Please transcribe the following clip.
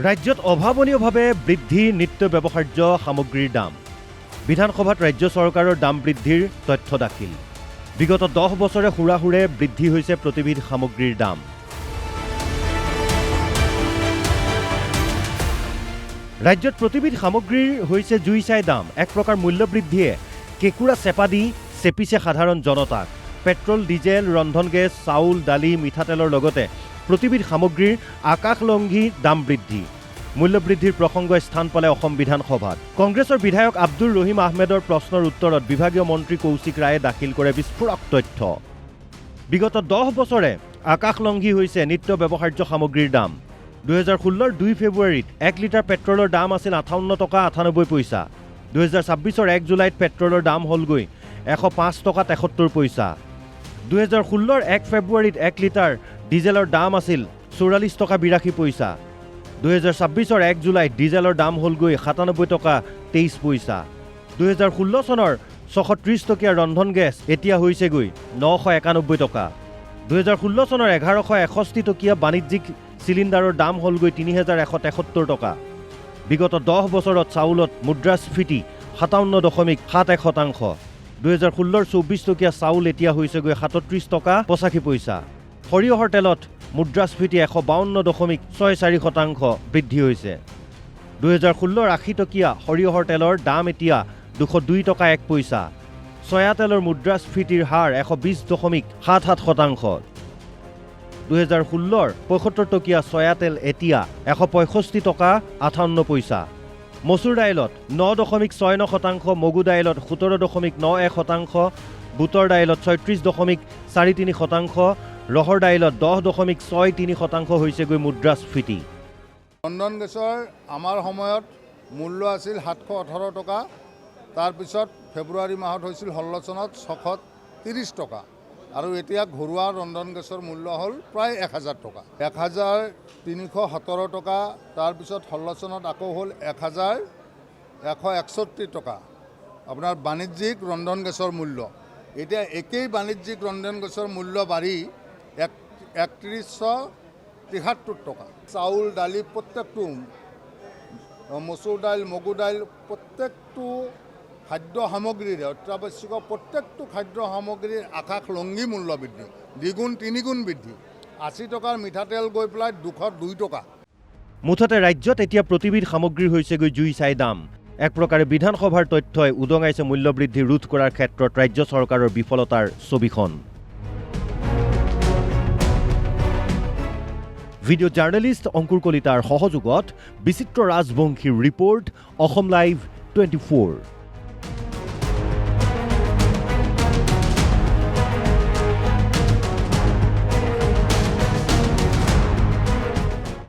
ৰাজ্যত অভাৱনীয়ভাৱে বৃদ্ধি নিত্য ব্যৱহাৰ্য সামগ্ৰীৰ দাম। বিধানসভাত ৰাজ্য চৰকাৰৰ দাম বৃদ্ধিৰ তথ্য দাখিল। বিগত 10 বছৰে হুৰাহুৰে বৃদ্ধি হৈছে প্ৰতিবিধ সামগ্ৰীৰ দাম। ৰাজ্যত প্ৰতিবিধ সামগ্ৰীৰ হৈছে জুই চাই দাম। এক প্ৰকাৰ মূল্য বৃদ্ধিয়ে কেঁকুৰা চেপা দি চেপিছে সাধাৰণ জনতাক। পেট্ৰল, ডিজেল, ৰন্ধন গেছ, চাউল, দালি, মিঠাতেলৰ লগতে প্ৰতিবিধ সামগ্ৰীৰ আকাশলংঘী দাম বৃদ্ধি। মূল্যবৃদ্ধিৰ প্ৰসংগই স্থান পালে অসম বিধানসভাত। কংগ্ৰেছৰ বিধায়ক আব্দুৰ ৰহিম আহমেদৰ প্ৰশ্নৰ উত্তৰত বিভাগীয় মন্ত্ৰী কৌশিক ৰায়ে দাখিল কৰে বিস্ফোৰক তথ্য। বিগত 10 বছৰে আকাশলংঘী হৈছে নিত্য ব্যৱহাৰ্য সামগ্ৰীৰ দাম। 2016ৰ 2 ফেব্ৰুৱাৰীত 1 লিটাৰ পেট্ৰলৰ দাম আছিল 58 টকা 98 পইচা। 2026ৰ 1 জুলাইত পেট্ৰলৰ দাম হ'লগৈ 105 টকা 73 পইচা। 2016ৰ 1 ফেব্ৰুৱাৰীত 1 লিটাৰ ডিজেলৰ দাম আছিল 44 টকা 82 পইচা। 2026ৰ 1 জুলাইত ডিজেলৰ দাম হ'লগৈ 97 টকা 23 পইচা। 2016 চনৰ 630 টকীয়া ৰন্ধন গেছ এতিয়া হৈছেগৈ 991 টকা। 2016 চনৰ 1161 টকীয়া বাণিজ্যিক চিলিণ্ডাৰৰ দাম হ'লগৈ 3173 টকা। বিগত 10 বছৰত চাউলত মুদ্ৰাস্ফীতি 57.71%। 2016ৰ 24 টকীয়া চাউল এতিয়া হৈছেগৈ 37 টকা 85 পইচা। সৰিয়হৰ তেলত মুদ্ৰাস্ফীতি 152.64% বৃদ্ধি হৈছে। 2016ৰ 80 টকীয়া সৰিয়হৰ তেলৰ দাম এতিয়া 202 টকা 1 পইচা। চয়া তেলৰ মুদ্ৰাস্ফীতিৰ হাৰ 120.77%। 2016ৰ 75 টকীয়া চয়া তেল এতিয়া 165 টকা 58 পইচা। মচুৰ দাইলত 9.69%, মগু দাইলত 17.91%, বুটৰ দাইলত 36.43%, ৰহৰ দাইলত 10.63% হৈছেগৈ মুদ্ৰাস্ফীতি। ৰন্ধন গেছৰ আমাৰ সময়ত মূল্য আছিল 718 টকা। তাৰপিছত ফেব্ৰুৱাৰী মাহত হৈছিল 16 চনত 630 টকা। আৰু এতিয়া ঘৰুৱা ৰন্ধন গেছৰ মূল্য হ'ল প্ৰায় 1000 টকা, 1317 টকা। তাৰপিছত 16 চনত আকৌ হ'ল 1161 টকা আপোনাৰ বাণিজ্যিক ৰন্ধন গেছৰ মূল্য। এতিয়া একেই বাণিজ্যিক ৰন্ধন গেছৰ মূল্য বাঢ়ি 3173 টকা। চাউল, দালি প্ৰত্যেকটো, মচুৰ দাইল, মগু দাইল প্ৰত্যেকটো খাদ্য সামগ্ৰীৰে, অত্যাৱশ্যকীয় প্ৰত্যেকটো খাদ্য সামগ্ৰীৰ আকাশলংঘী মূল্য বৃদ্ধি, দ্বিগুণ তিনিগুণ বৃদ্ধি। 80 টকাৰ মিঠাতেল গৈ পেলাই 202 টকা। মুঠতে ৰাজ্যত এতিয়া প্ৰতিবিধ সামগ্ৰীৰ হৈছেগৈ জুই চাই দাম। এক প্ৰকাৰে বিধানসভাৰ তথ্যই উদঙাইছে মূল্যবৃদ্ধি ৰোধ কৰাৰ ক্ষেত্ৰত ৰাজ্য চৰকাৰৰ বিফলতাৰ ছবিখন। ভিডিঅ' জাৰ্নেলিষ্ট অংকুৰ কলিতাৰ সহযোগত বিচিত্ৰ ৰাজবংশীৰ ৰিপৰ্ট, অসম লাইভ 24।